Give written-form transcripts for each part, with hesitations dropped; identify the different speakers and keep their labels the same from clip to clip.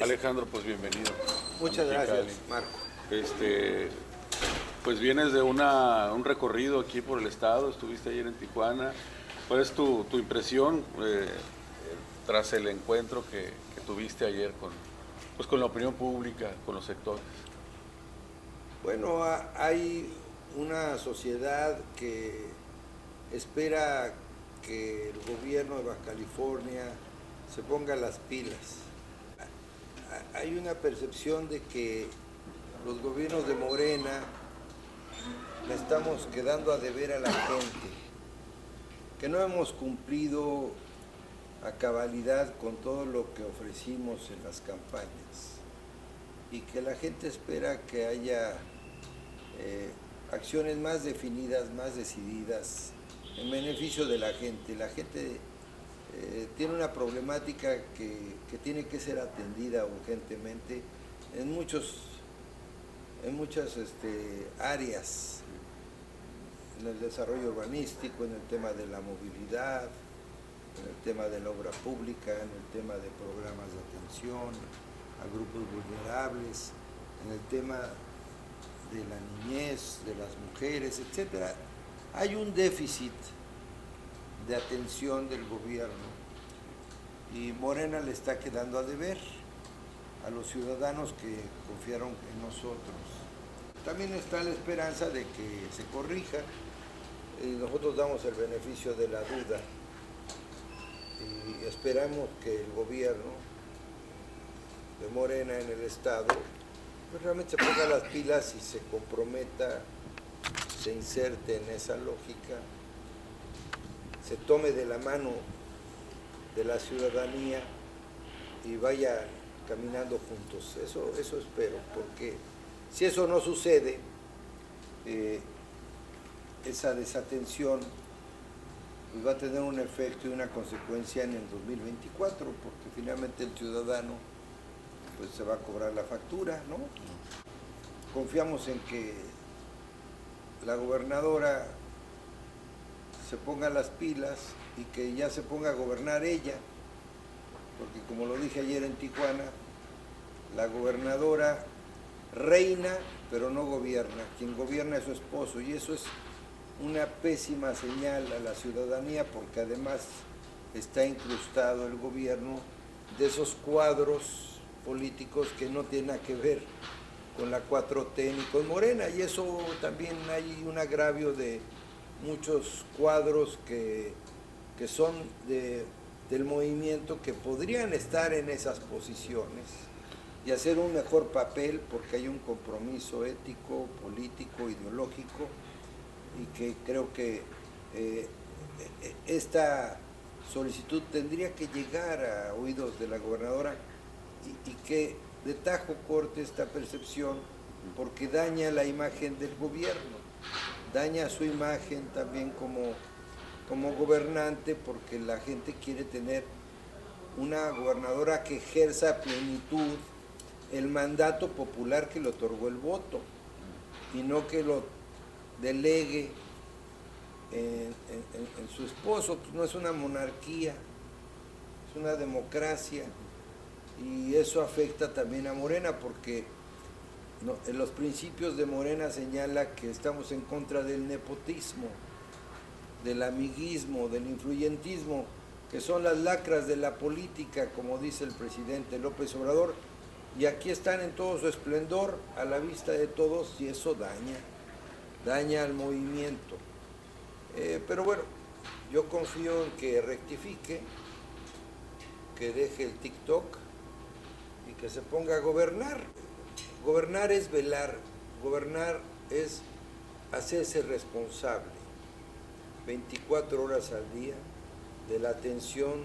Speaker 1: Alejandro, pues bienvenido.
Speaker 2: Muchas gracias, Marco.
Speaker 1: Pues vienes de un recorrido aquí por el estado, estuviste ayer en Tijuana. ¿Cuál es tu impresión tras el encuentro que tuviste ayer con la opinión pública, con los sectores?
Speaker 2: Bueno, hay una sociedad que espera que el gobierno de Baja California se ponga las pilas. Hay una percepción de que los gobiernos de Morena le estamos quedando a deber a la gente, que no hemos cumplido a cabalidad con todo lo que ofrecimos en las campañas y que la gente espera que haya acciones más definidas, más decididas en beneficio de la gente. La gente tiene una problemática que tiene que ser atendida urgentemente en muchas áreas, en el desarrollo urbanístico, en el tema de la movilidad, en el tema de la obra pública, en el tema de programas de atención a grupos vulnerables, en el tema de la niñez, de las mujeres, etc. Hay un déficit de atención del gobierno y Morena le está quedando a deber a los ciudadanos que confiaron en nosotros. También está la esperanza de que se corrija y nosotros damos el beneficio de la duda y esperamos que el gobierno de Morena en el estado pues realmente se ponga las pilas y se comprometa, se inserte en esa lógica, se tome de la mano de la ciudadanía y vaya caminando juntos. Eso espero, porque si eso no sucede, esa desatención pues va a tener un efecto y una consecuencia en el 2024, porque finalmente el ciudadano pues se va a cobrar la factura, ¿no? Confiamos en que la gobernadora se ponga las pilas y que ya se ponga a gobernar ella, porque como lo dije ayer en Tijuana, la gobernadora reina pero no gobierna, quien gobierna es su esposo y eso es una pésima señal a la ciudadanía porque además está incrustado el gobierno de esos cuadros políticos que no tienen nada que ver con la 4T ni con Morena y eso también hay un agravio de muchos cuadros que son del movimiento que podrían estar en esas posiciones y hacer un mejor papel porque hay un compromiso ético, político, ideológico y que creo que esta solicitud tendría que llegar a oídos de la gobernadora y que de tajo corte esta percepción porque daña la imagen del gobierno, daña su imagen también como gobernante porque la gente quiere tener una gobernadora que ejerza a plenitud el mandato popular que le otorgó el voto y no que lo delegue en su esposo. Pues no es una monarquía, es una democracia y eso afecta también a Morena porque en los principios de Morena señala que estamos en contra del nepotismo, del amiguismo, del influyentismo, que son las lacras de la política, como dice el presidente López Obrador, y aquí están en todo su esplendor a la vista de todos y eso daña al movimiento. Pero bueno, yo confío en que rectifique, que deje el TikTok y que se ponga a gobernar. Gobernar es velar, gobernar es hacerse responsable 24 horas al día de la atención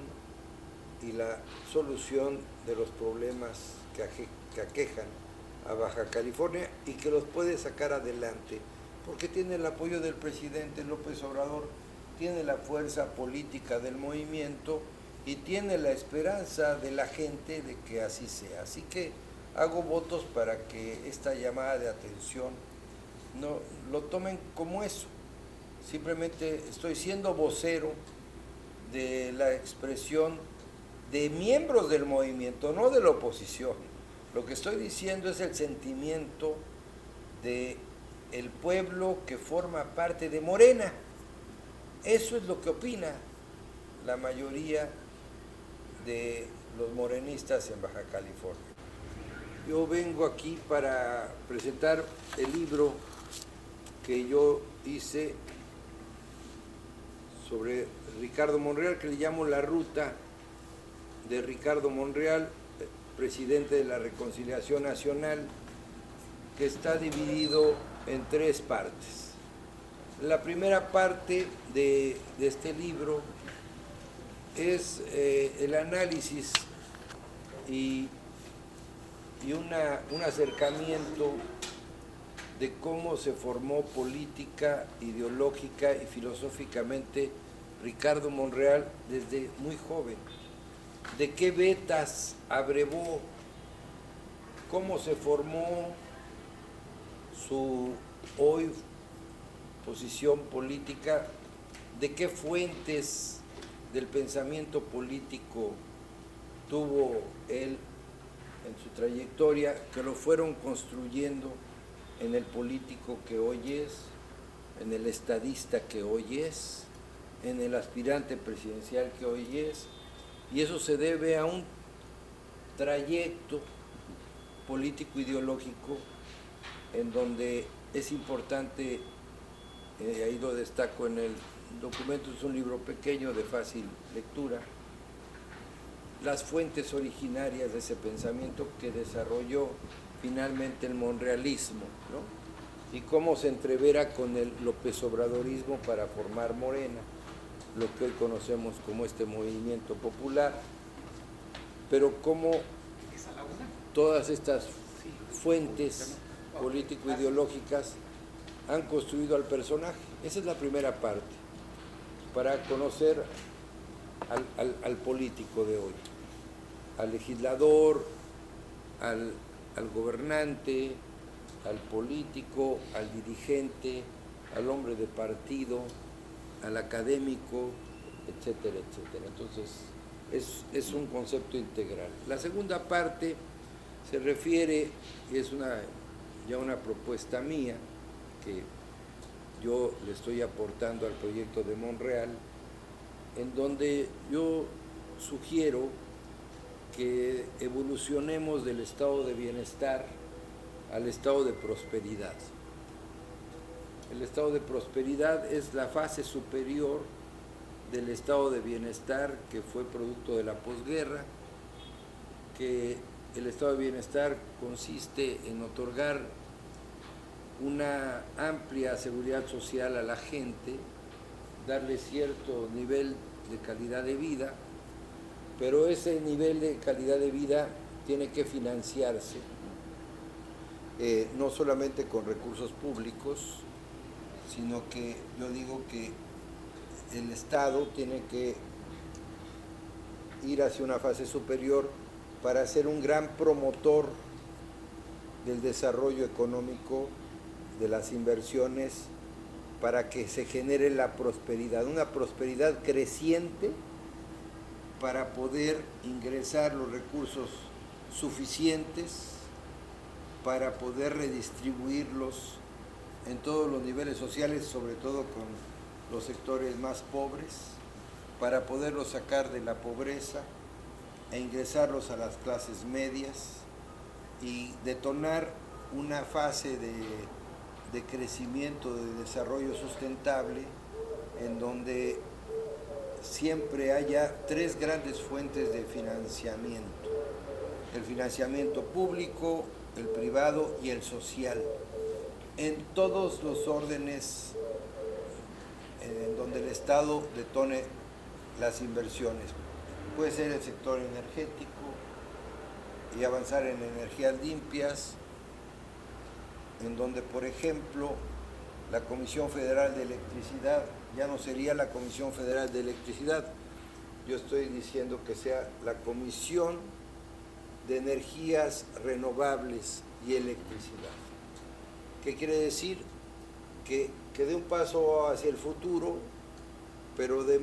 Speaker 2: y la solución de los problemas que aquejan a Baja California y que los puede sacar adelante, porque tiene el apoyo del presidente López Obrador, tiene la fuerza política del movimiento y tiene la esperanza de la gente de que así sea. Así que hago votos para que esta llamada de atención no lo tomen como eso. Simplemente estoy siendo vocero de la expresión de miembros del movimiento, no de la oposición. Lo que estoy diciendo es el sentimiento de el pueblo que forma parte de Morena. Eso es lo que opina la mayoría de los morenistas en Baja California. Yo vengo aquí para presentar el libro que yo hice sobre Ricardo Monreal, que le llamo La Ruta de Ricardo Monreal, presidente de la Reconciliación Nacional, que está dividido en 3 partes. La primera parte de este libro es el análisis y un acercamiento de cómo se formó política, ideológica y filosóficamente Ricardo Monreal desde muy joven. De qué vetas abrevó, cómo se formó su hoy posición política, de qué fuentes del pensamiento político tuvo él en su trayectoria, que lo fueron construyendo en el político que hoy es, en el estadista que hoy es, en el aspirante presidencial que hoy es, y eso se debe a un trayecto político-ideológico en donde es importante, ahí lo destaco en el documento, es un libro pequeño de fácil lectura, las fuentes originarias de ese pensamiento que desarrolló finalmente el monrealismo, ¿no? Y cómo se entrevera con el López Obradorismo para formar Morena, lo que hoy conocemos como este movimiento popular, pero cómo todas estas fuentes político-ideológicas han construido al personaje. Esa es la primera parte, para conocer al político de hoy, al legislador, al gobernante, al político, al dirigente, al hombre de partido, al académico, etcétera, etcétera. Entonces, es un concepto integral. La segunda parte se refiere, es ya una propuesta mía, que yo le estoy aportando al proyecto de Monreal, en donde yo sugiero que evolucionemos del estado de bienestar al estado de prosperidad. El estado de prosperidad es la fase superior del estado de bienestar que fue producto de la posguerra, que el estado de bienestar consiste en otorgar una amplia seguridad social a la gente, darle cierto nivel de calidad de vida, pero ese nivel de calidad de vida tiene que financiarse, no solamente con recursos públicos, sino que yo digo que el Estado tiene que ir hacia una fase superior para ser un gran promotor del desarrollo económico, de las inversiones, para que se genere la prosperidad, una prosperidad creciente para poder ingresar los recursos suficientes para poder redistribuirlos en todos los niveles sociales, sobre todo con los sectores más pobres, para poderlos sacar de la pobreza e ingresarlos a las clases medias y detonar una fase de crecimiento, de desarrollo sustentable, en donde siempre haya 3 grandes fuentes de financiamiento: el financiamiento público, el privado y el social, en todos los órdenes en donde el Estado detone las inversiones. Puede ser el sector energético y avanzar en energías limpias, en donde, por ejemplo, la Comisión Federal de Electricidad ya no sería la Comisión Federal de Electricidad. Yo estoy diciendo que sea la Comisión de Energías Renovables y Electricidad. ¿Qué quiere decir? Que dé un paso hacia el futuro pero de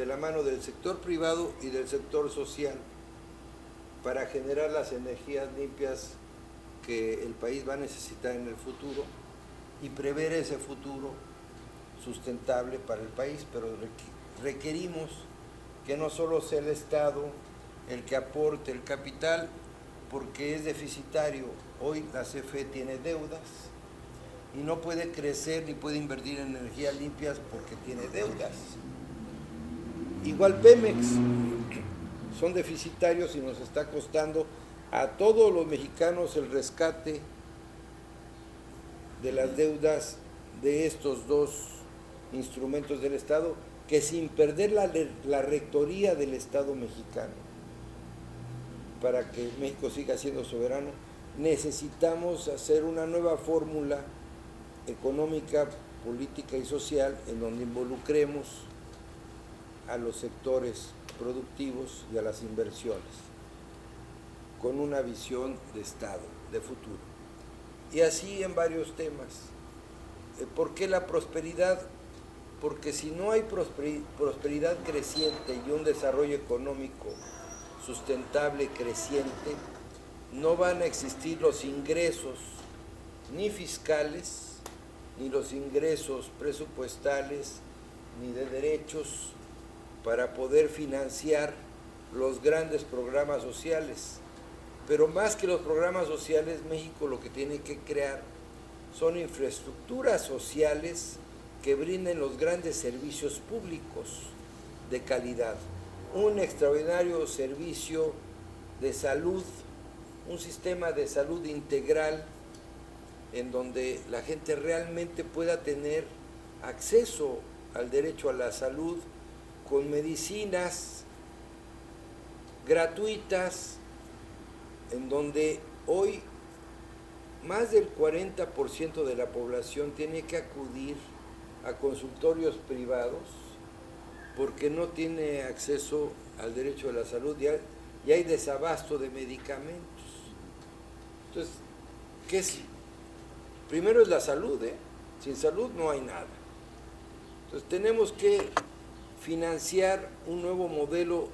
Speaker 2: la mano del sector privado y del sector social, para generar las energías limpias que el país va a necesitar en el futuro y prever ese futuro sustentable para el país, pero requerimos que no solo sea el Estado el que aporte el capital, porque es deficitario. Hoy la CFE tiene deudas y no puede crecer ni puede invertir en energías limpias porque tiene deudas. Igual Pemex, son deficitarios y nos está costando a todos los mexicanos el rescate de las deudas de estos dos instrumentos del Estado, que sin perder la rectoría del Estado mexicano, para que México siga siendo soberano, necesitamos hacer una nueva fórmula económica, política y social en donde involucremos a los sectores productivos y a las inversiones, con una visión de Estado, de futuro. Y así en varios temas. ¿Por qué la prosperidad? Porque si no hay prosperidad creciente y un desarrollo económico sustentable creciente, no van a existir los ingresos ni fiscales, ni los ingresos presupuestales, ni de derechos para poder financiar los grandes programas sociales. Pero más que los programas sociales, México lo que tiene que crear son infraestructuras sociales que brinden los grandes servicios públicos de calidad. Un extraordinario servicio de salud, un sistema de salud integral en donde la gente realmente pueda tener acceso al derecho a la salud con medicinas gratuitas, en donde hoy más del 40% de la población tiene que acudir a consultorios privados porque no tiene acceso al derecho a la salud y hay desabasto de medicamentos. Entonces, ¿qué es? Primero es la salud, sin salud no hay nada. Entonces tenemos que financiar un nuevo modelo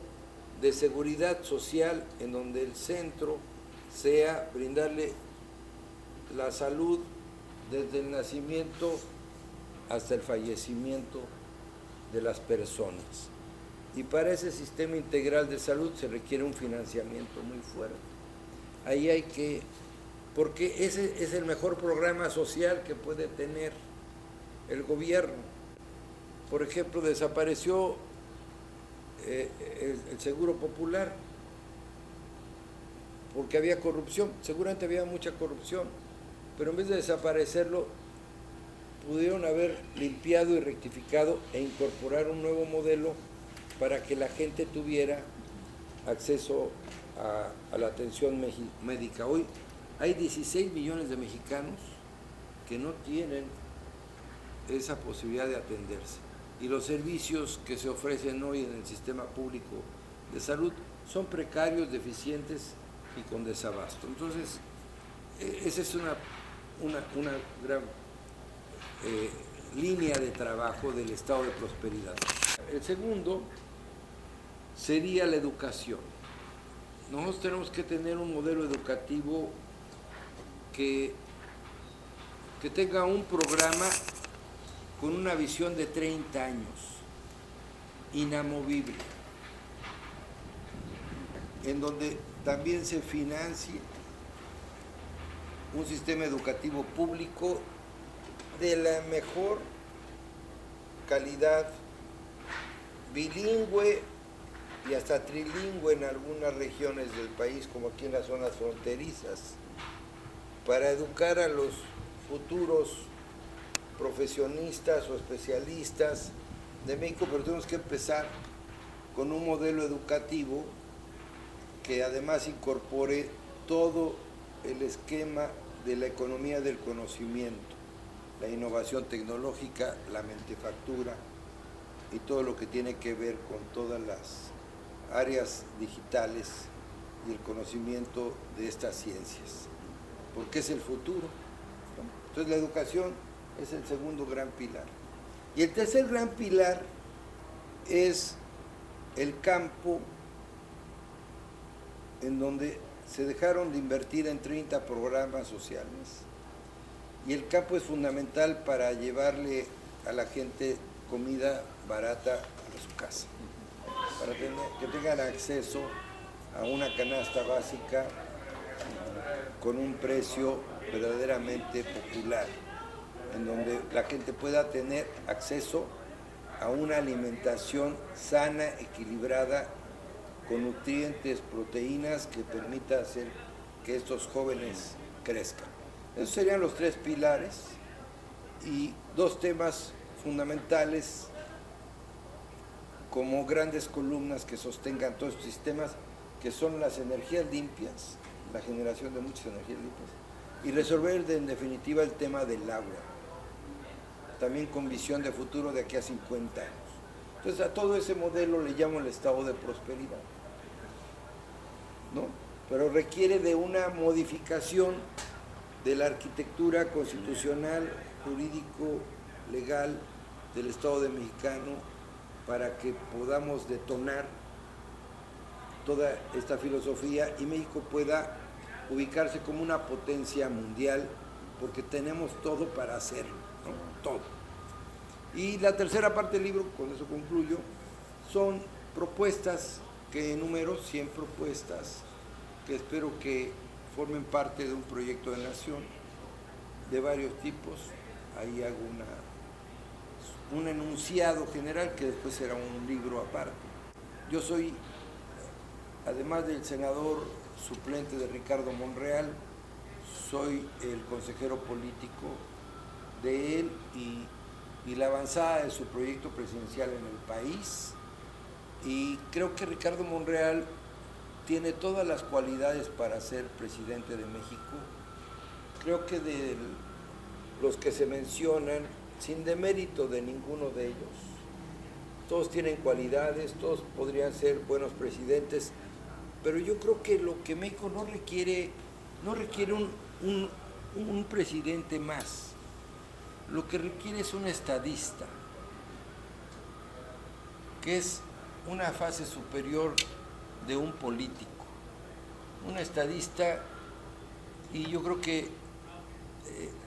Speaker 2: de seguridad social en donde el centro sea brindarle la salud desde el nacimiento hasta el fallecimiento de las personas. Y para ese sistema integral de salud se requiere un financiamiento muy fuerte. Ahí hay que, porque ese es el mejor programa social que puede tener el gobierno. Por ejemplo, desapareció el Seguro Popular porque había corrupción, seguramente había mucha corrupción, pero en vez de desaparecerlo, pudieron haber limpiado y rectificado e incorporar un nuevo modelo para que la gente tuviera acceso a la atención médica. Hoy hay 16 millones de mexicanos que no tienen esa posibilidad de atenderse. Y los servicios que se ofrecen hoy en el sistema público de salud son precarios, deficientes y con desabasto. Entonces, esa es una gran línea de trabajo del estado de prosperidad. El segundo sería la educación. Nosotros tenemos que tener un modelo educativo que tenga un programa con una visión de 30 años, inamovible, en donde también se financie un sistema educativo público de la mejor calidad, bilingüe y hasta trilingüe en algunas regiones del país, como aquí en las zonas fronterizas, para educar a los futuros profesionistas o especialistas de México, pero tenemos que empezar con un modelo educativo que además incorpore todo el esquema de la economía del conocimiento, la innovación tecnológica, la mentefactura y todo lo que tiene que ver con todas las áreas digitales y el conocimiento de estas ciencias, porque es el futuro, ¿no? Entonces la educación es el segundo gran pilar. Y el tercer gran pilar es el campo en donde se dejaron de invertir en 30 programas sociales, y el campo es fundamental para llevarle a la gente comida barata a su casa, para que tengan acceso a una canasta básica con un precio verdaderamente popular, en donde la gente pueda tener acceso a una alimentación sana, equilibrada, con nutrientes, proteínas, que permita hacer que estos jóvenes crezcan. Esos serían los 3 pilares, y 2 temas fundamentales como grandes columnas que sostengan todos estos sistemas, que son las energías limpias, la generación de muchas energías limpias, y resolver en definitiva el tema del agua, también con visión de futuro de aquí a 50 años. Entonces a todo ese modelo le llamo el estado de prosperidad, ¿no? Pero requiere de una modificación de la arquitectura constitucional, jurídico, legal del Estado mexicano, para que podamos detonar toda esta filosofía y México pueda ubicarse como una potencia mundial, porque tenemos todo para hacerlo, ¿no? Todo. Y la tercera parte del libro, con eso concluyo, son propuestas que enumero, 100 propuestas, que espero que formen parte de un proyecto de nación de varios tipos. Ahí hago un enunciado general que después será un libro aparte. Yo soy, además del senador suplente de Ricardo Monreal, soy el consejero político de él y la avanzada de su proyecto presidencial en el país, y creo que Ricardo Monreal tiene todas las cualidades para ser presidente de México. Creo que de los que se mencionan, sin demérito de ninguno de ellos, todos tienen cualidades, todos podrían ser buenos presidentes, pero yo creo que lo que México no requiere un presidente más. Lo que requiere es un estadista, que es una fase superior de un político. Un estadista, y yo creo que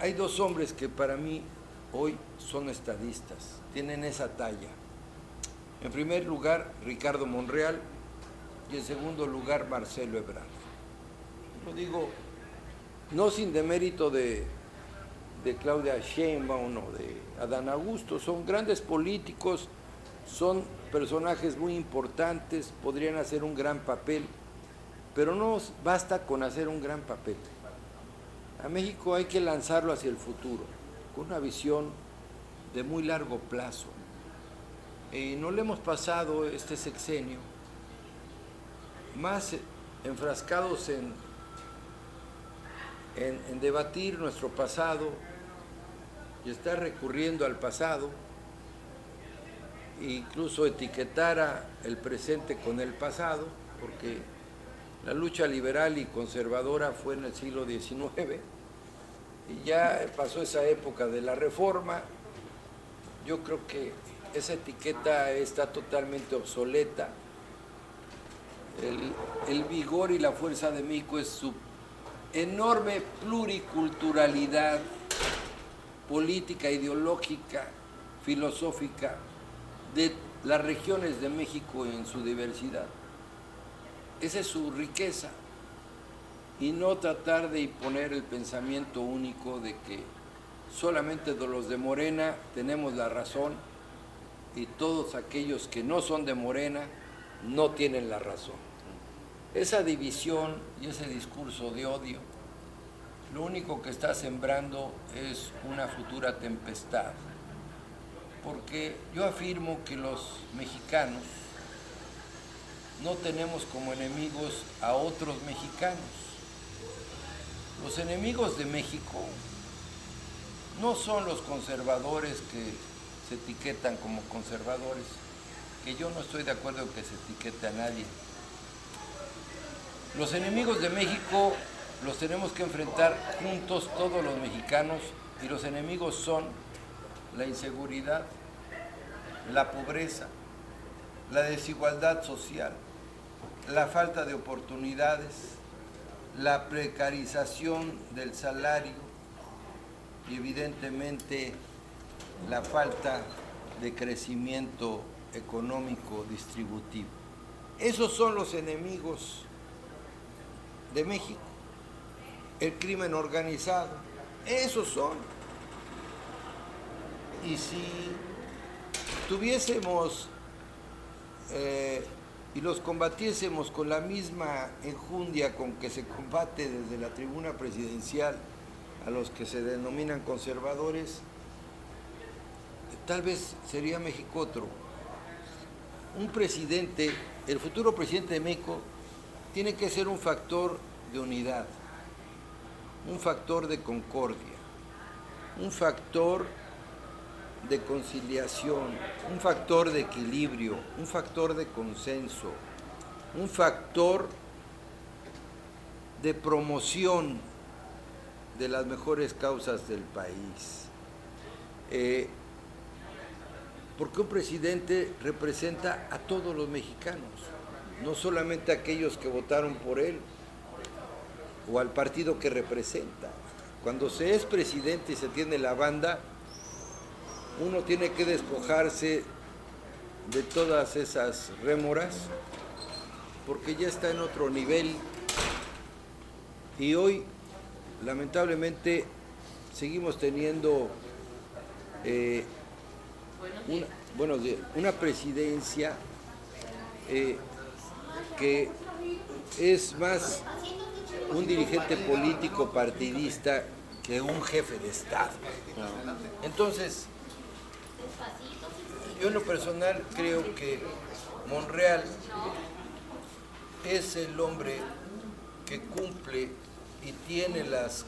Speaker 2: hay 2 hombres que para mí hoy son estadistas, tienen esa talla. En primer lugar, Ricardo Monreal, y en segundo lugar, Marcelo Ebrard. Lo digo no sin demérito de Claudia Sheinbaum o de Adán Augusto, son grandes políticos, son personajes muy importantes, podrían hacer un gran papel, pero no basta con hacer un gran papel. A México hay que lanzarlo hacia el futuro, con una visión de muy largo plazo. No le hemos pasado este sexenio más enfrascados en debatir nuestro pasado y estar recurriendo al pasado, incluso etiquetar el presente con el pasado, porque la lucha liberal y conservadora fue en el siglo XIX y ya pasó esa época de la reforma. Yo creo que esa etiqueta está totalmente obsoleta. El vigor y la fuerza de México es su enorme pluriculturalidad política, ideológica, filosófica, de las regiones de México en su diversidad. Esa es su riqueza, y no tratar de imponer el pensamiento único de que solamente los de Morena tenemos la razón y todos aquellos que no son de Morena no tienen la razón. Esa división y ese discurso de odio, lo único que está sembrando es una futura tempestad, porque yo afirmo que los mexicanos no tenemos como enemigos a otros mexicanos. Los enemigos de México no son los conservadores que se etiquetan como conservadores, que yo no estoy de acuerdo en que se etiquete a nadie. Los enemigos de México los tenemos que enfrentar juntos todos los mexicanos, y los enemigos son la inseguridad, la pobreza, la desigualdad social, la falta de oportunidades, la precarización del salario y evidentemente la falta de crecimiento económico distributivo. Esos son los enemigos de México. El crimen organizado, esos son. Y si tuviésemos y los combatiésemos con la misma enjundia con que se combate desde la tribuna presidencial a los que se denominan conservadores, tal vez sería México otro. Un presidente, el futuro presidente de México, tiene que ser un factor de unidad, un factor de concordia, un factor de conciliación, un factor de equilibrio, un factor de consenso, un factor de promoción de las mejores causas del país. Porque un presidente representa a todos los mexicanos, no solamente a aquellos que votaron por él o al partido que representa. Cuando se es presidente y se tiene la banda, uno tiene que despojarse de todas esas rémoras porque ya está en otro nivel y hoy lamentablemente seguimos teniendo una presidencia que es más un dirigente político partidista que un jefe de Estado. Entonces, yo en lo personal creo que Monreal es el hombre que cumple y tiene las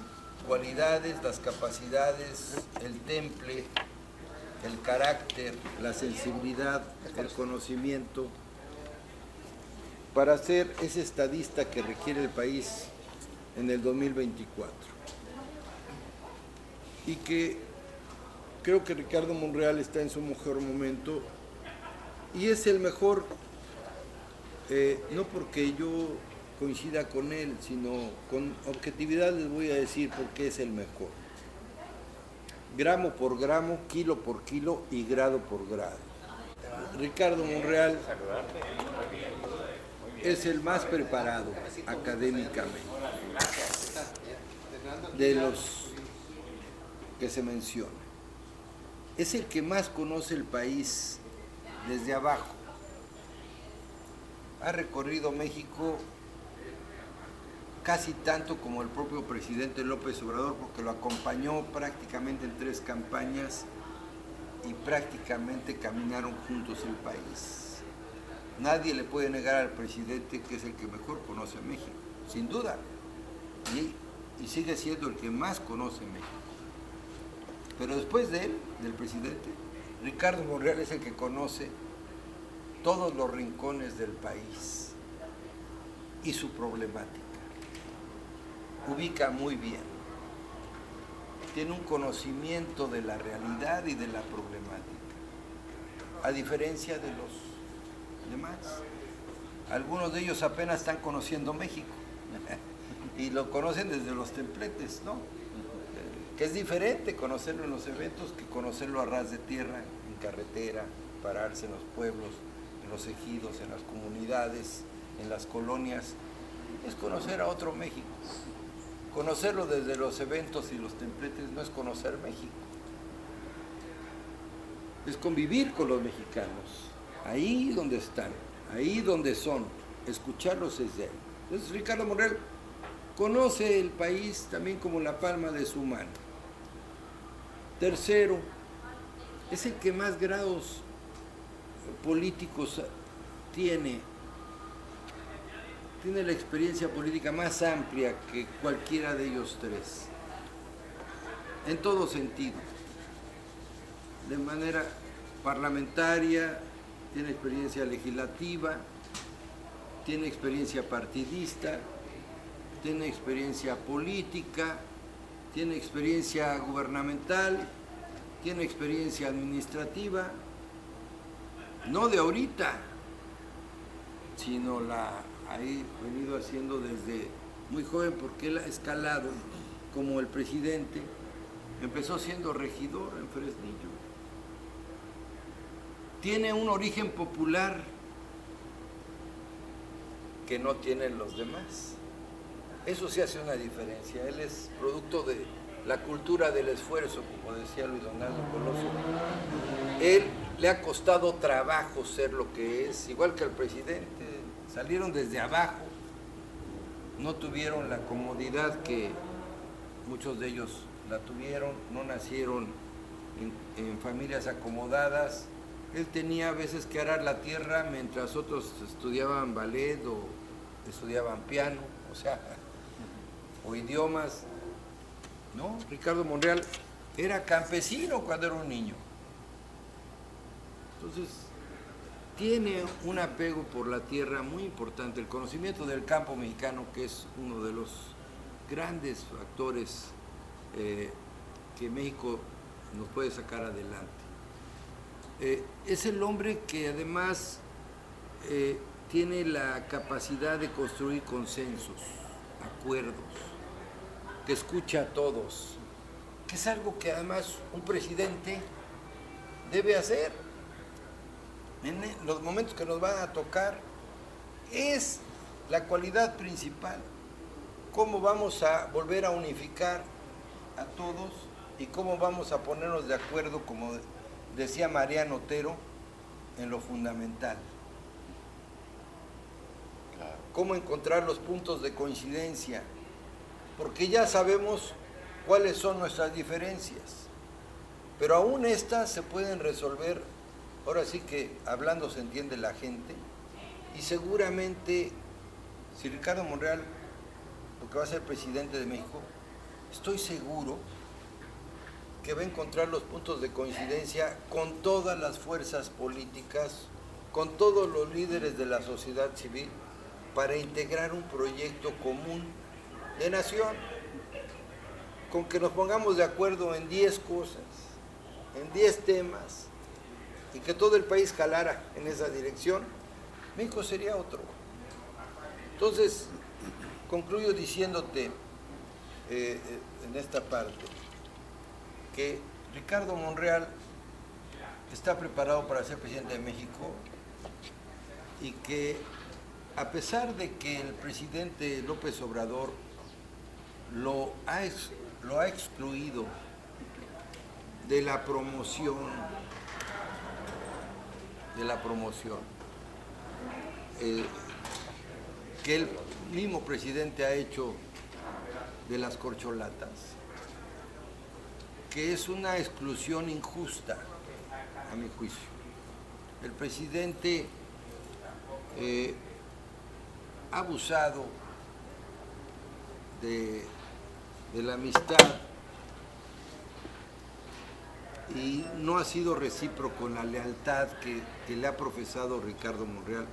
Speaker 2: cualidades, las capacidades, el temple, el carácter, la sensibilidad, el conocimiento para ser ese estadista que requiere el país en el 2024. Y que creo que Ricardo Monreal está en su mejor momento y es el mejor, no porque yo coincida con él, sino con objetividad les voy a decir por qué es el mejor. Gramo por gramo, kilo por kilo y grado por grado. Ricardo Monreal es el más preparado académicamente de los que se mencionan. Es el que más conoce el país desde abajo. Ha recorrido México casi tanto como el propio presidente López Obrador, porque lo acompañó prácticamente en 3 campañas y prácticamente caminaron juntos el país. Nadie le puede negar al presidente que es el que mejor conoce México, sin duda, y sigue siendo el que más conoce México. Pero después de él, del presidente, Ricardo Monreal es el que conoce todos los rincones del país y su problemática. Ubica muy bien, tiene un conocimiento de la realidad y de la problemática, a diferencia de los demás. Algunos de ellos apenas están conociendo México y lo conocen desde los templetes, ¿no? Que es diferente conocerlo en los eventos que conocerlo a ras de tierra, en carretera, pararse en los pueblos, en los ejidos, en las comunidades, en las colonias. Es conocer a otro México. Conocerlo desde los eventos y los templetes no es conocer México. Es convivir con los mexicanos, ahí donde están, ahí donde son, escucharlos desde ahí. Entonces Ricardo Monreal conoce el país también como la palma de su mano. Tercero, es el que más grados políticos tiene la experiencia política más amplia que cualquiera de ellos 3, en todo sentido. De manera parlamentaria, tiene experiencia legislativa, tiene experiencia partidista, tiene experiencia política, tiene experiencia gubernamental, tiene experiencia administrativa, no de ahorita, sino la ha venido haciendo desde muy joven, porque él ha escalado como el presidente. Empezó siendo regidor en Fresnillo. Tiene un origen popular que no tienen los demás. Eso sí hace una diferencia. Él es producto de la cultura del esfuerzo, como decía Luis Donaldo Colosio. Él le ha costado trabajo ser lo que es, igual que el presidente. Salieron desde abajo, no tuvieron la comodidad que muchos de ellos la tuvieron, no nacieron en familias acomodadas. Él tenía a veces que arar la tierra mientras otros estudiaban ballet o estudiaban piano, o idiomas. ¿No? Ricardo Monreal era campesino cuando era un niño. Entonces, tiene un apego por la tierra muy importante, el conocimiento del campo mexicano, que es uno de los grandes factores que México nos puede sacar adelante. Es el hombre que además tiene la capacidad de construir consensos, acuerdos, que escucha a todos, que es algo que además un presidente debe hacer. En los momentos que nos van a tocar, es la cualidad principal. ¿Cómo vamos a volver a unificar a todos y cómo vamos a ponernos de acuerdo, como decía Mariano Otero, en lo fundamental? ¿Cómo encontrar los puntos de coincidencia? Porque ya sabemos cuáles son nuestras diferencias, pero aún estas se pueden resolver. Ahora sí que hablando se entiende la gente, y seguramente si Ricardo Monreal, lo que va a ser presidente de México, estoy seguro que va a encontrar los puntos de coincidencia con todas las fuerzas políticas, con todos los líderes de la sociedad civil, para integrar un proyecto común de nación, con que nos pongamos de acuerdo en 10 cosas, en 10 temas, y que todo el país jalara en esa dirección, México sería otro. Entonces, concluyo diciéndote en esta parte que Ricardo Monreal está preparado para ser presidente de México, y que a pesar de que el presidente López Obrador lo ha excluido de la promoción, que el mismo presidente ha hecho de las corcholatas, que es una exclusión injusta, a mi juicio. El presidente ha abusado de la amistad y no ha sido recíproco en la lealtad que le ha profesado Ricardo Monreal.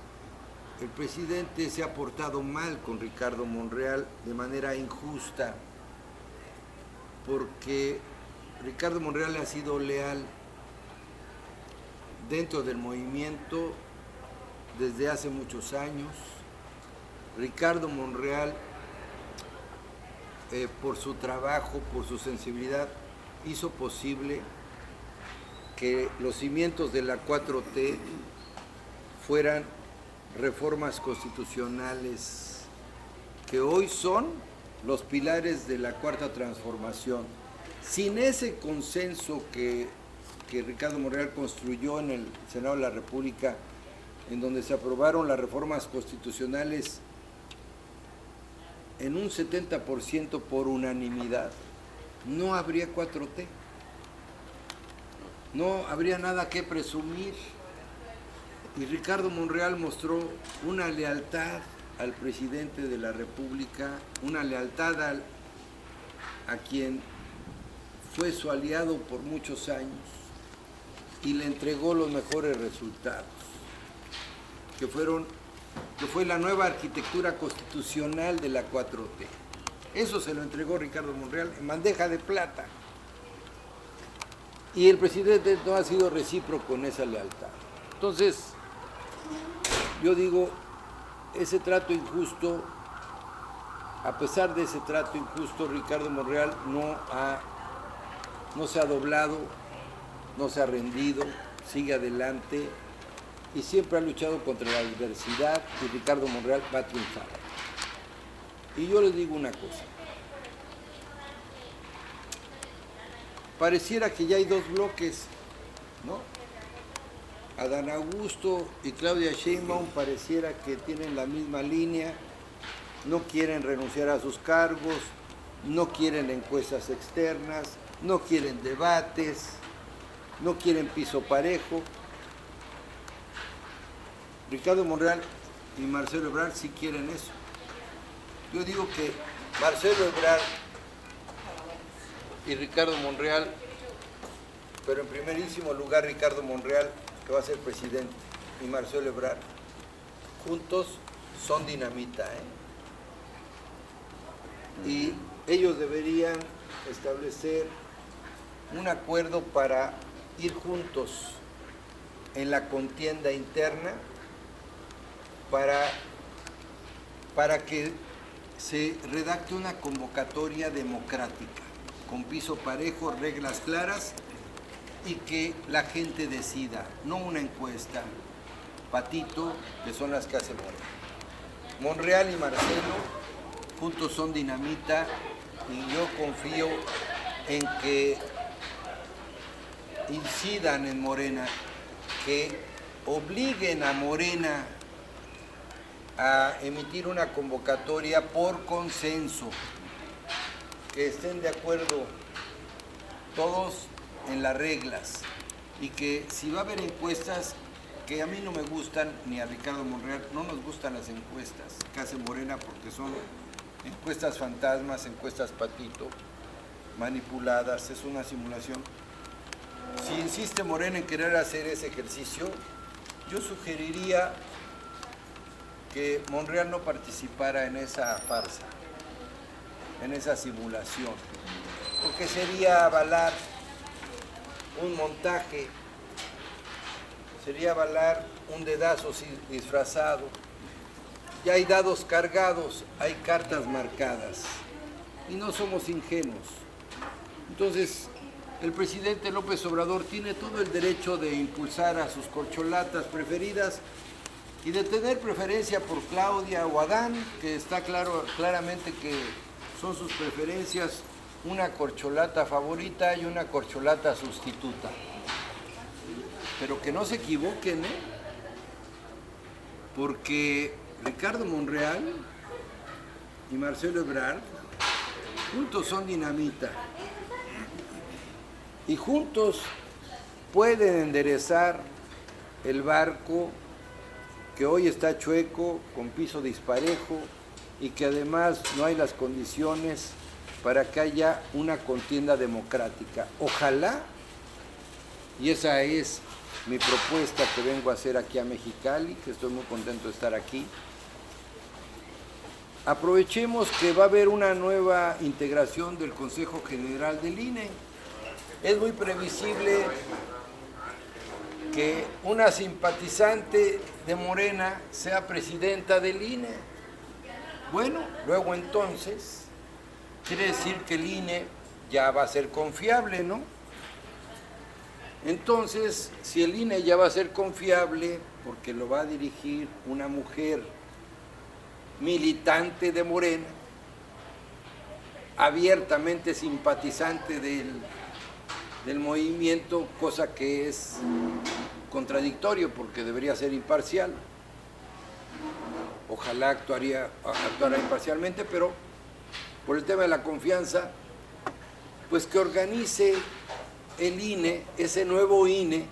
Speaker 2: El presidente se ha portado mal con Ricardo Monreal de manera injusta, porque Ricardo Monreal le ha sido leal dentro del movimiento desde hace muchos años. Ricardo Monreal, por su trabajo, por su sensibilidad, hizo posible que los cimientos de la 4T fueran reformas constitucionales que hoy son los pilares de la Cuarta Transformación. Sin ese consenso que Ricardo Monreal construyó en el Senado de la República, en donde se aprobaron las reformas constitucionales en un 70% por unanimidad, no habría 4T. No habría nada que presumir. Y Ricardo Monreal mostró una lealtad al presidente de la República, una lealtad a quien fue su aliado por muchos años y le entregó los mejores resultados, que fue la nueva arquitectura constitucional de la 4T. Eso se lo entregó Ricardo Monreal en bandeja de plata. Y el presidente no ha sido recíproco en esa lealtad. Entonces, yo digo, ese trato injusto, a pesar de ese trato injusto, Ricardo Monreal no se ha doblado, no se ha rendido, sigue adelante y siempre ha luchado contra la adversidad, y Ricardo Monreal va a triunfar. Y yo les digo una cosa, pareciera que ya hay dos bloques, ¿no? Adán Augusto y Claudia Sheinbaum pareciera que tienen la misma línea, no quieren renunciar a sus cargos, no quieren encuestas externas, no quieren debates, no quieren piso parejo. Ricardo Monreal y Marcelo Ebrard sí quieren eso. Yo digo que Marcelo Ebrard y Ricardo Monreal, pero en primerísimo lugar Ricardo Monreal, que va a ser presidente, y Marcelo Ebrard, juntos son dinamita, Y ellos deberían establecer un acuerdo para ir juntos en la contienda interna, para que se redacte una convocatoria democrática, con piso parejo, reglas claras, y que la gente decida, no una encuesta patito, que son las que hace Monreal. Monreal y Marcelo juntos son dinamita, y yo confío en que incidan en Morena, que obliguen a Morena a emitir una convocatoria por consenso, que estén de acuerdo todos en las reglas, y que si va a haber encuestas, que a mí no me gustan, ni a Ricardo Monreal, no nos gustan las encuestas que hace Morena, porque son encuestas fantasmas, encuestas patito, manipuladas, es una simulación. Si insiste Morena en querer hacer ese ejercicio, yo sugeriría que Monreal no participara en esa farsa, en esa simulación, porque sería avalar un montaje, sería avalar un dedazo disfrazado. Ya hay dados cargados, hay cartas marcadas, y no somos ingenuos. Entonces, el presidente López Obrador tiene todo el derecho de impulsar a sus corcholatas preferidas y de tener preferencia por Claudia o Adán, que está claramente que son sus preferencias, una corcholata favorita y una corcholata sustituta. Pero que no se equivoquen, porque Ricardo Monreal y Marcelo Ebrard juntos son dinamita, y juntos pueden enderezar el barco que hoy está chueco, con piso disparejo, y que además no hay las condiciones para que haya una contienda democrática. Ojalá, y esa es mi propuesta que vengo a hacer aquí a Mexicali, que estoy muy contento de estar aquí, aprovechemos que va a haber una nueva integración del Consejo General del INE. Es muy previsible que una simpatizante de Morena sea presidenta del INE. Bueno, luego entonces quiere decir que el INE ya va a ser confiable, ¿no? Entonces, si el INE ya va a ser confiable, porque lo va a dirigir una mujer militante de Morena, abiertamente simpatizante del movimiento, cosa que es contradictorio porque debería ser imparcial. Ojalá actuara imparcialmente, pero por el tema de la confianza, pues que organice el INE, ese nuevo INE,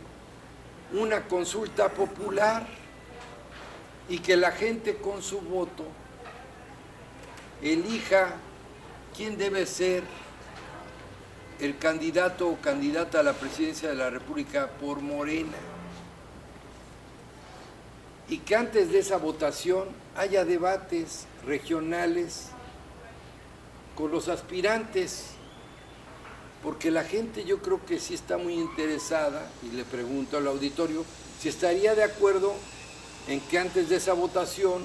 Speaker 2: una consulta popular, y que la gente con su voto elija quién debe ser el candidato o candidata a la presidencia de la República por Morena. Y que antes de esa votación haya debates regionales con los aspirantes, porque la gente yo creo que sí está muy interesada, y le pregunto al auditorio si estaría de acuerdo en que antes de esa votación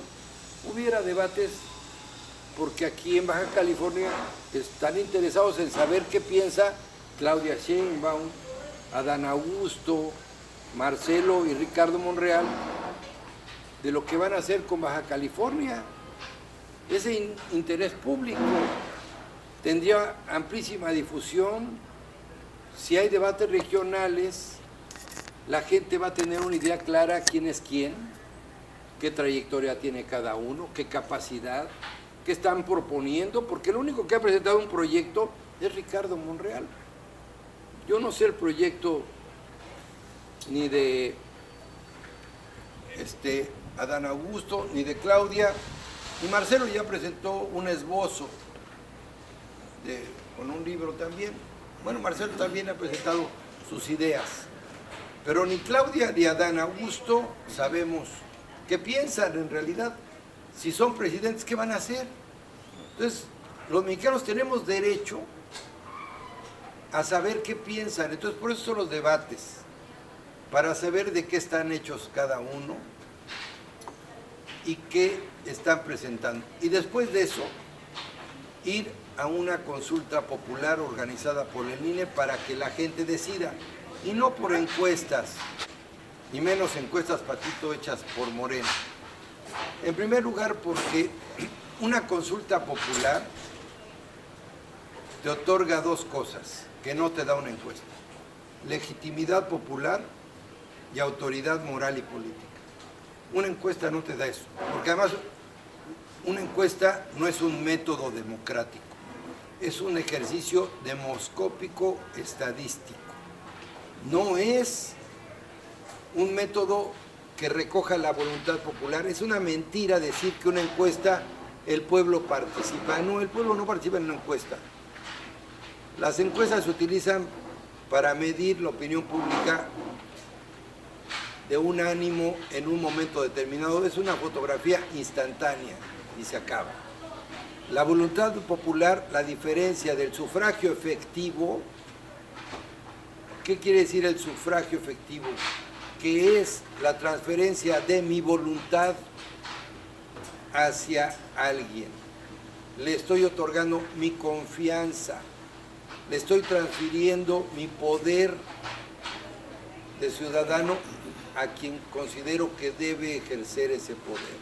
Speaker 2: hubiera debates, porque aquí en Baja California están interesados en saber qué piensa Claudia Sheinbaum, Adán Augusto, Marcelo y Ricardo Monreal de lo que van a hacer con Baja California. Ese interés público tendría amplísima difusión. Si hay debates regionales, la gente va a tener una idea clara quién es quién, qué trayectoria tiene cada uno, qué capacidad, qué están proponiendo, porque el único que ha presentado un proyecto es Ricardo Monreal. Yo no sé el proyecto ni de Adán Augusto, ni de Claudia, y Marcelo ya presentó un esbozo con un libro también. Bueno, Marcelo también ha presentado sus ideas, pero ni Claudia ni Adán Augusto sabemos qué piensan en realidad. Si son presidentes, ¿qué van a hacer? Entonces, los mexicanos tenemos derecho a saber qué piensan. Entonces, por eso son los debates, para saber de qué están hechos cada uno y qué están presentando. Y después de eso, ir a una consulta popular organizada por el INE para que la gente decida, y no por encuestas, y menos encuestas, Patito, hechas por Morena. En primer lugar, porque una consulta popular te otorga dos cosas que no te da una encuesta: legitimidad popular y autoridad moral y política. Una encuesta no te da eso, porque además una encuesta no es un método democrático, es un ejercicio demoscópico estadístico. No es un método que recoja la voluntad popular. Es una mentira decir que una encuesta el pueblo participa. No, el pueblo no participa en una encuesta. Las encuestas se utilizan para medir la opinión pública de un ánimo en un momento determinado. Es una fotografía instantánea y se acaba. La voluntad popular, la diferencia del sufragio efectivo. ¿Qué quiere decir el sufragio efectivo? Que es la transferencia de mi voluntad hacia alguien. Le estoy otorgando mi confianza, le estoy transfiriendo mi poder de ciudadano a quien considero que debe ejercer ese poder.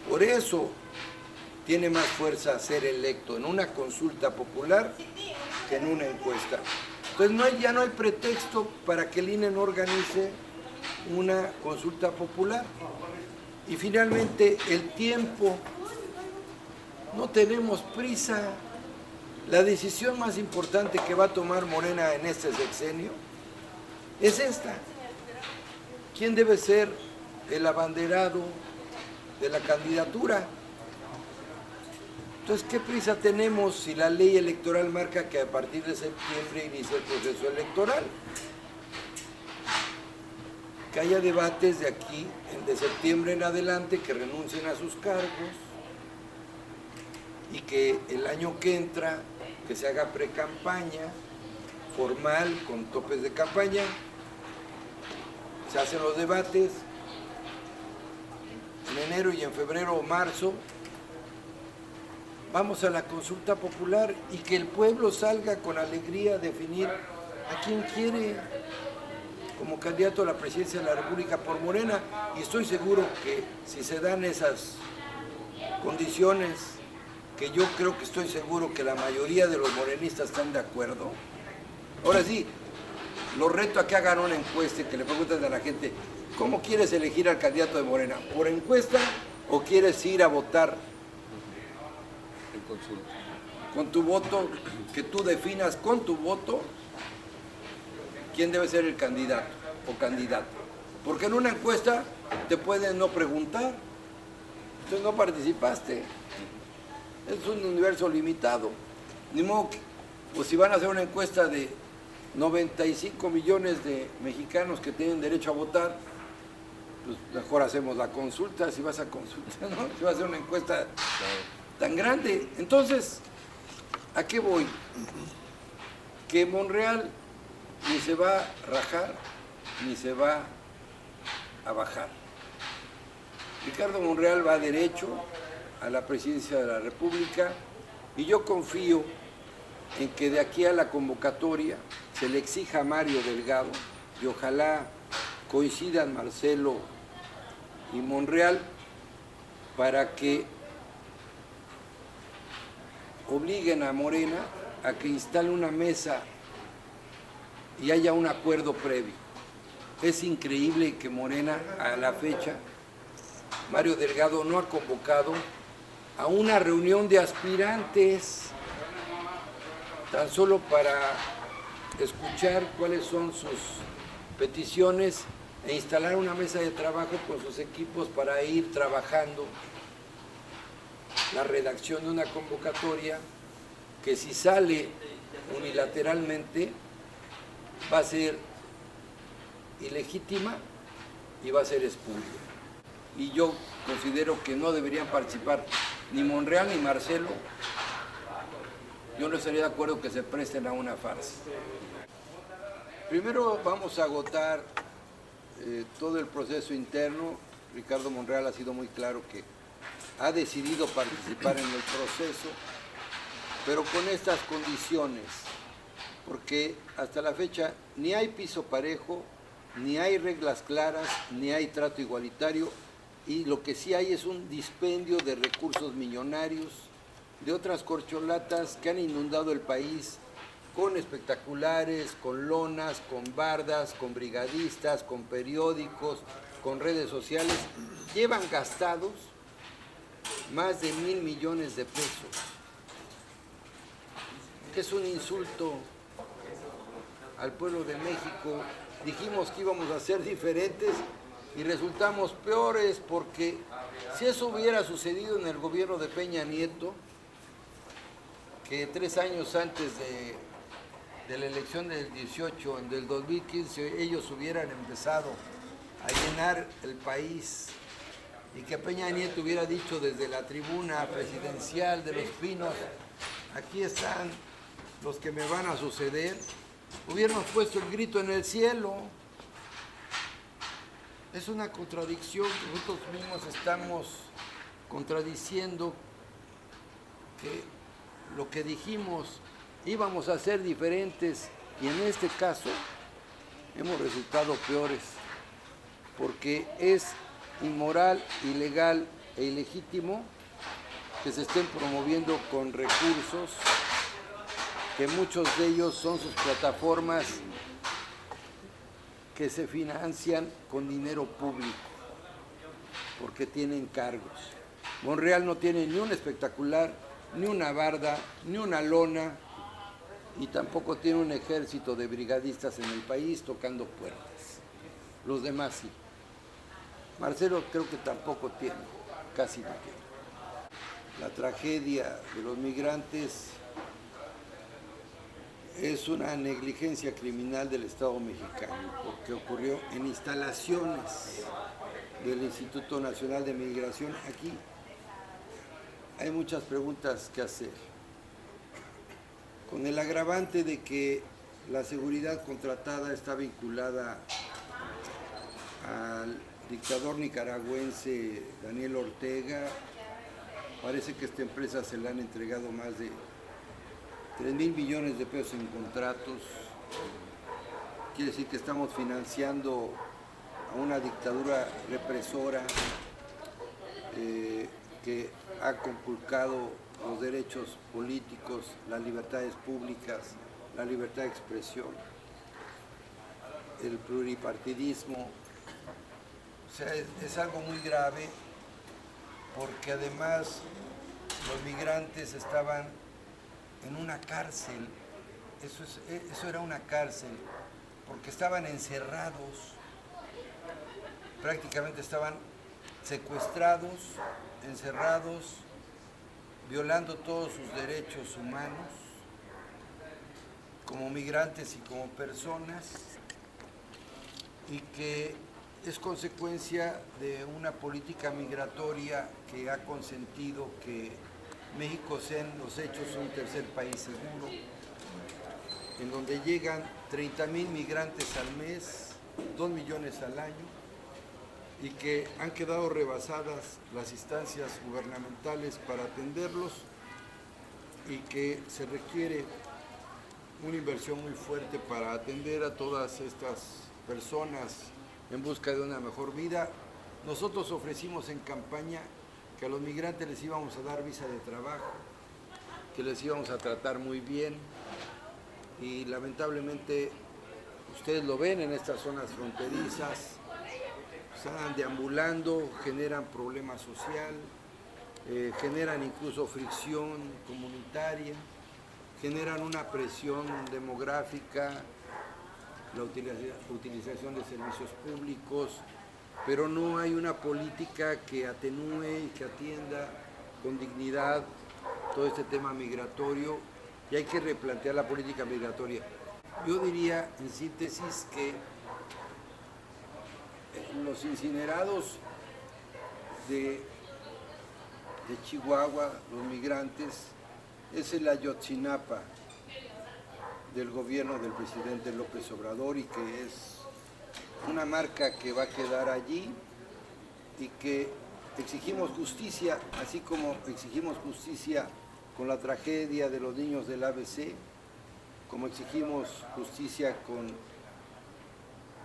Speaker 2: Por eso tiene más fuerza ser electo en una consulta popular que en una encuesta. Entonces ya no hay pretexto para que el INE no organice una consulta popular. Y finalmente, el tiempo. No tenemos prisa. La decisión más importante que va a tomar Morena en este sexenio es esta. ¿Quién debe ser el abanderado de la candidatura? Entonces, ¿qué prisa tenemos si la ley electoral marca que a partir de septiembre inicia el proceso electoral? Que haya debates de aquí, de septiembre en adelante, que renuncien a sus cargos y que el año que entra, que se haga pre-campaña formal, con topes de campaña, se hacen los debates en enero y en febrero o marzo. Vamos a la consulta popular y que el pueblo salga con alegría a definir a quién quiere como candidato a la presidencia de la República por Morena. Y estoy seguro que si se dan esas condiciones, que yo creo que estoy seguro que la mayoría de los morenistas están de acuerdo. Ahora sí, los reto a que hagan una encuesta y que le pregunten a la gente, ¿cómo quieres elegir al candidato de Morena? ¿Por encuesta o quieres ir a votar?
Speaker 1: Consulta.
Speaker 2: Con tu voto, que tú definas con tu voto quién debe ser el candidato o candidata. Porque en una encuesta te pueden no preguntar, entonces no participaste. Es un universo limitado. Ni modo que, pues si van a hacer una encuesta de 95 millones de mexicanos que tienen derecho a votar, pues mejor hacemos la consulta, si vas a consultar, ¿no? Si vas a hacer una encuesta tan grande. Entonces, ¿a qué voy? Que Monreal ni se va a rajar, ni se va a bajar. Ricardo Monreal va derecho a la presidencia de la República y yo confío en que de aquí a la convocatoria se le exija a Mario Delgado y ojalá coincidan Marcelo y Monreal para que obliguen a Morena a que instale una mesa y haya un acuerdo previo. Es increíble que Morena, a la fecha, Mario Delgado no ha convocado a una reunión de aspirantes, tan solo para escuchar cuáles son sus peticiones e instalar una mesa de trabajo con sus equipos para ir trabajando la redacción de una convocatoria que, si sale unilateralmente, va a ser ilegítima y va a ser espuria. Y yo considero que no deberían participar ni Monreal ni Marcelo. Yo no estaría de acuerdo que se presten a una farsa. Primero vamos a agotar todo el proceso interno. Ricardo Monreal ha sido muy claro que ha decidido participar en el proceso, pero con estas condiciones, porque hasta la fecha ni hay piso parejo, ni hay reglas claras, ni hay trato igualitario, y lo que sí hay es un dispendio de recursos millonarios, de otras corcholatas que han inundado el país con espectaculares, con lonas, con bardas, con brigadistas, con periódicos, con redes sociales. Llevan gastados más de 1,000 millones de pesos, que es un insulto al pueblo de México. Dijimos que íbamos a ser diferentes y resultamos peores, porque si eso hubiera sucedido en el gobierno de Peña Nieto, que 3 años antes de la elección del 18, del 2015, ellos hubieran empezado a llenar el país y que Peña Nieto hubiera dicho desde la tribuna presidencial de Los Pinos: aquí están los que me van a suceder, hubiéramos puesto el grito en el cielo. Es una contradicción que nosotros mismos estamos contradiciendo, que lo que dijimos íbamos a ser diferentes, y en este caso hemos resultado peores, porque es inmoral, ilegal e ilegítimo que se estén promoviendo con recursos, que muchos de ellos son sus plataformas que se financian con dinero público, porque tienen cargos. Monreal no tiene ni un espectacular, ni una barda, ni una lona, y tampoco tiene un ejército de brigadistas en el país tocando puertas. Los demás sí. Marcelo creo que tampoco tiene, casi no tiene. La tragedia de los migrantes es una negligencia criminal del Estado mexicano, porque ocurrió en instalaciones del Instituto Nacional de Migración. Aquí hay muchas preguntas que hacer, con el agravante de que la seguridad contratada está vinculada al dictador nicaragüense Daniel Ortega. Parece que a esta empresa se le han entregado más de 3,000 millones de pesos en contratos. Quiere decir que estamos financiando a una dictadura represora que ha conculcado los derechos políticos, las libertades públicas, la libertad de expresión, el pluripartidismo. O sea, es algo muy grave, porque además los migrantes estaban en una cárcel. Eso era una cárcel, porque estaban encerrados, prácticamente estaban secuestrados, encerrados, violando todos sus derechos humanos, como migrantes y como personas, y que es consecuencia de una política migratoria que ha consentido que México sea en los hechos un tercer país seguro, en donde llegan 30,000 migrantes al mes, 2 millones al año, y que han quedado rebasadas las instancias gubernamentales para atenderlos y que se requiere una inversión muy fuerte para atender a todas estas personas en busca de una mejor vida. Nosotros ofrecimos en campaña que a los migrantes les íbamos a dar visa de trabajo, que les íbamos a tratar muy bien y lamentablemente ustedes lo ven en estas zonas fronterizas, están deambulando, generan problemas social, generan incluso fricción comunitaria, generan una presión demográfica, la utilización de servicios públicos, pero no hay una política que atenúe y que atienda con dignidad todo este tema migratorio y hay que replantear la política migratoria. Yo diría, en síntesis, que los incinerados de Chihuahua, los migrantes, es el Ayotzinapa del gobierno del presidente López Obrador y que es una marca que va a quedar allí y que exigimos justicia, así como exigimos justicia con la tragedia de los niños del ABC, como exigimos justicia con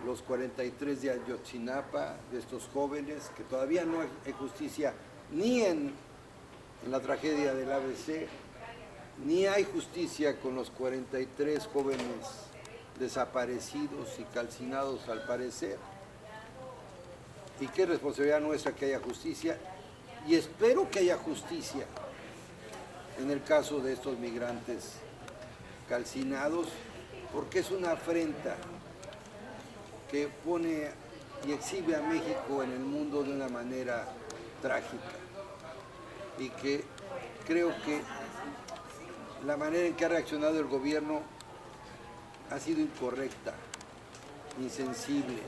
Speaker 2: los 43 de Ayotzinapa, de estos jóvenes, que todavía no hay justicia ni en la tragedia del ABC, ni hay justicia con los 43 jóvenes desaparecidos y calcinados al parecer. Y qué responsabilidad nuestra que haya justicia, y espero que haya justicia en el caso de estos migrantes calcinados, porque es una afrenta que pone y exhibe a México en el mundo de una manera trágica y que creo que la manera en que ha reaccionado el gobierno ha sido incorrecta, insensible,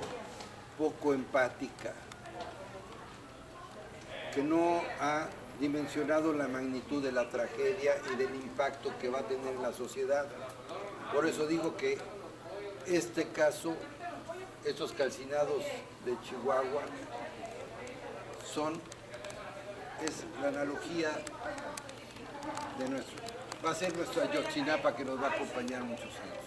Speaker 2: poco empática, que no ha dimensionado la magnitud de la tragedia y del impacto que va a tener en la sociedad. Por eso digo que este caso, estos calcinados de Chihuahua, es la analogía de va a ser nuestro Ayotzinapa que nos va a acompañar muchos años.